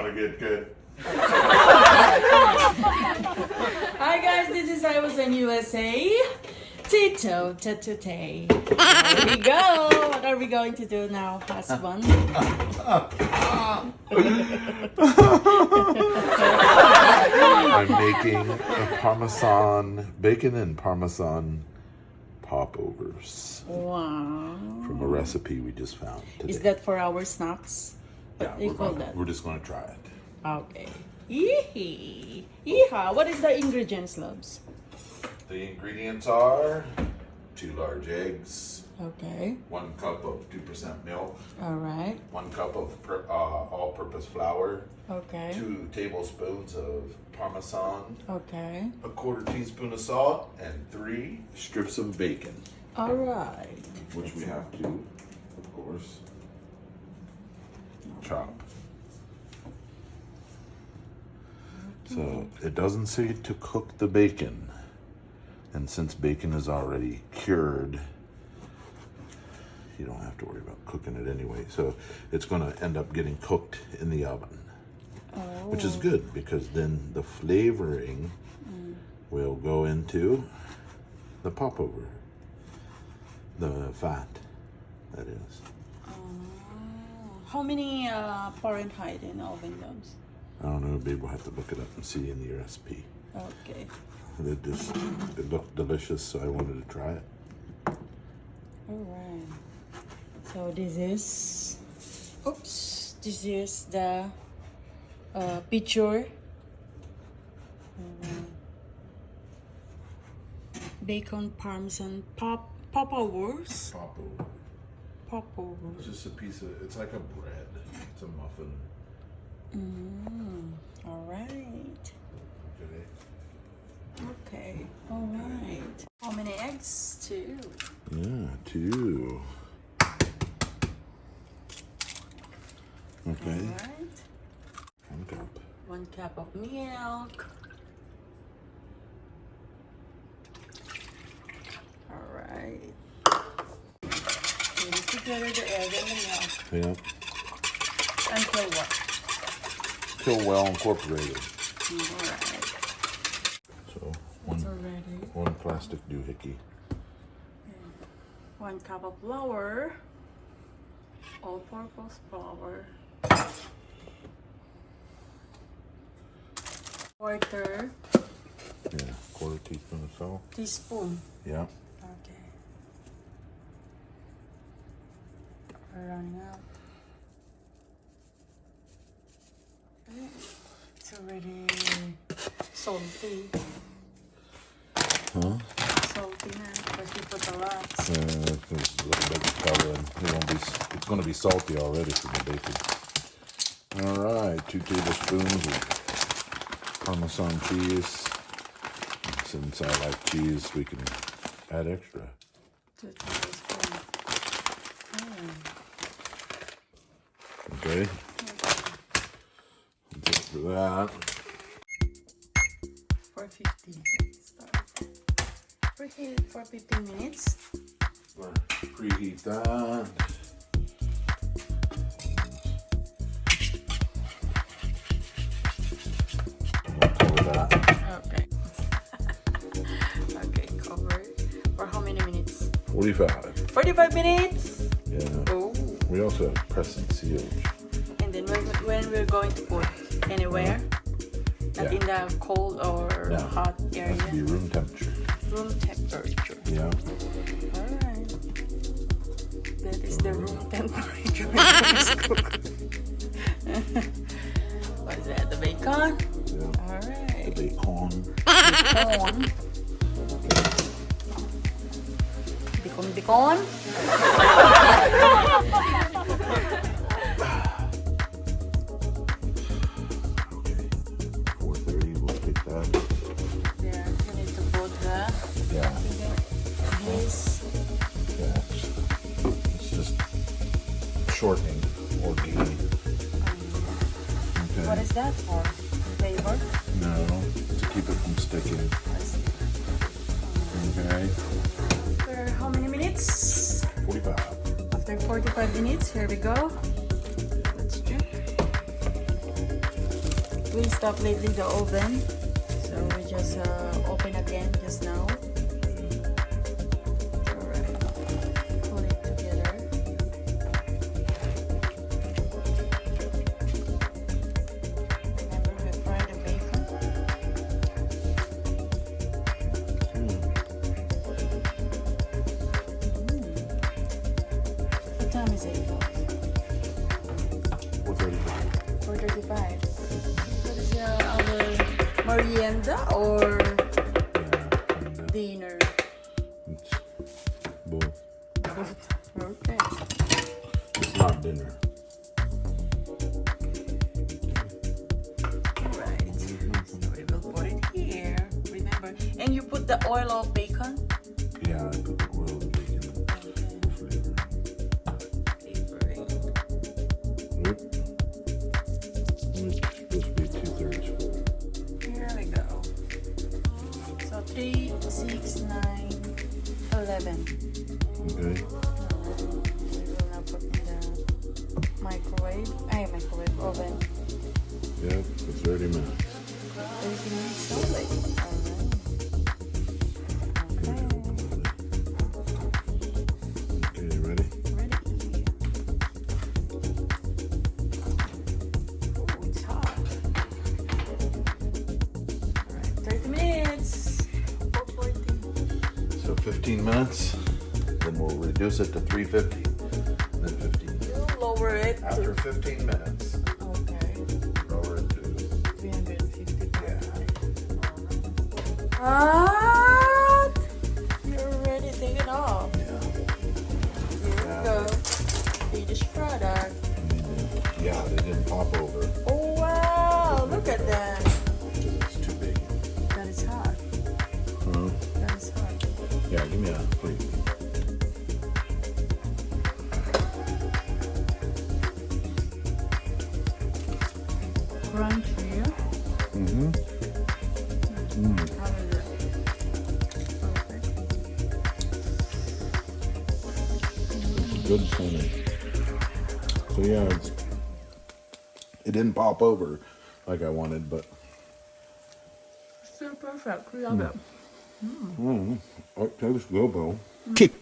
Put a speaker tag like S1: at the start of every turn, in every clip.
S1: want to get good.
S2: Hi guys, this is I Was in USA. Tito today. Here we go. What are we going to do now, husband?
S1: I'm making a Parmesan, bacon and Parmesan Popovers
S2: Wow.
S1: from a recipe we just found today.
S2: Is that for our snacks?
S1: Yeah,
S2: What do you call that?
S1: we're just going to try it.
S2: Okay. Yee-hee. Yeehaw. What is the ingredients, loves?
S1: The ingredients are 2 large eggs,
S2: Okay.
S1: 1 cup of 2% milk,
S2: All right.
S1: 1 cup of all-purpose flour,
S2: Okay.
S1: 2 tablespoons of Parmesan,
S2: Okay.
S1: a 1/4 teaspoon of salt, and 3 strips of bacon,
S2: All right.
S1: which we have to, of course, chop. So it doesn't say to cook the bacon, and since bacon is already cured, you don't have to worry about cooking it anyway. So it's going to end up getting cooked in the oven, which is good because then the flavoring will go into the popover, the fat, that is.
S2: How many Fahrenheit in oven, loves?
S1: I don't know, babe, we'll have to look it up and see in the recipe.
S2: Okay.
S1: It looked delicious, so I wanted to try it.
S2: All right. So this is, this is the picture. Bacon Parmesan Popovers.
S1: Popover.
S2: Popovers.
S1: It's just a piece of, it's like a bread. It's a muffin.
S2: All right.
S1: Okay.
S2: Okay. All right. How many eggs? 2.
S1: Yeah, 2. Okay.
S2: All right.
S1: 1 cup.
S2: 1 cup of milk. All right. Mix together the egg and the milk.
S1: Yeah.
S2: Until what?
S1: Still well incorporated.
S2: All right.
S1: So
S2: It's already
S1: 1 plastic doohickey.
S2: 1 cup of flour. All-purpose flour. 1/4
S1: Yeah, 1/4 teaspoon of salt.
S2: teaspoon.
S1: Yeah.
S2: Okay. We're running out. Okay. It's already salty.
S1: Huh?
S2: Salty now because we put a lot.
S1: There's a little bit of color, and it's going to be salty already from the bacon. All right, 2 tablespoons of Parmesan cheese. Since I like cheese, we can add extra.
S2: 2 tablespoons.
S1: Okay. That's it for that.
S2: 450. Preheat for 15 minutes.
S1: Preheat that. Cover that.
S2: Okay. Okay, cover it. For how many minutes?
S1: 45.
S2: 45 minutes?
S1: Yeah.
S2: Oh.
S1: We also have press and seal.
S2: And then when we're going to put anywhere? Not in the cold or hot
S1: It
S2: area?
S1: has to be room temperature.
S2: Room temperature.
S1: Yeah.
S2: Alright. That is the room temperature. What's that? The bacon?
S1: Yeah.
S2: Alright.
S1: The bacon.
S2: Bacon.
S1: Okay. 4:30. We'll take that.
S2: Yeah, you need to put the
S1: Yeah.
S2: this.
S1: Yeah. It's just shortening or gaining. Okay.
S2: What is that for? Flavor?
S1: No, to keep it from sticking. Okay.
S2: For how many minutes?
S1: 45.
S2: After 45 minutes, here we go. Let's check. we stopped leaving the oven, so we just open again just now. Alright, pull it together. Remember we fried the bacon. What time is it?
S1: 4:35.
S2: 4:35. What is our merienda or dinner?
S1: It's both.
S2: Both. Okay.
S1: It's not dinner.
S2: Alright. So we will put it here. Remember. And you put the oil of bacon?
S1: Yeah, I put the oil and bacon in the flavor.
S2: Flavoring.
S1: Nope. It's supposed to be 2/3 full.
S2: Here we go. So 3, 6, 9, 11.
S1: Okay.
S2: We will now put in the microwave. Microwave oven.
S1: Yep, for 30 minutes.
S2: 30 minutes only. Alright. Okay.
S1: Okay, you ready?
S2: Ready. Oh, it's hot. Alright, 30 minutes. 4:40.
S1: So 15 minutes, then we'll reduce it to 350. Then 15.
S2: You lower it
S1: After
S2: to
S1: 15 minutes,
S2: okay,
S1: lower it to
S2: 350.
S1: yeah.
S2: What? You're already taking off.
S1: Yeah.
S2: Here we go. Finished product.
S1: Yeah, they didn't pop over
S2: Oh wow! Look at that.
S1: because it's too big.
S2: That is hot.
S1: Huh?
S2: That is hot.
S1: Yeah, give me a plate.
S2: Crunchy.
S1: Mm-hmm.
S2: How is it? Perfect.
S1: Good Sunday. So yeah, it didn't pop over like I wanted, but
S2: So perfect. We love it.
S1: it tastes good, bro.
S3: Kick.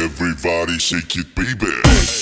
S3: Everybody shake it, baby.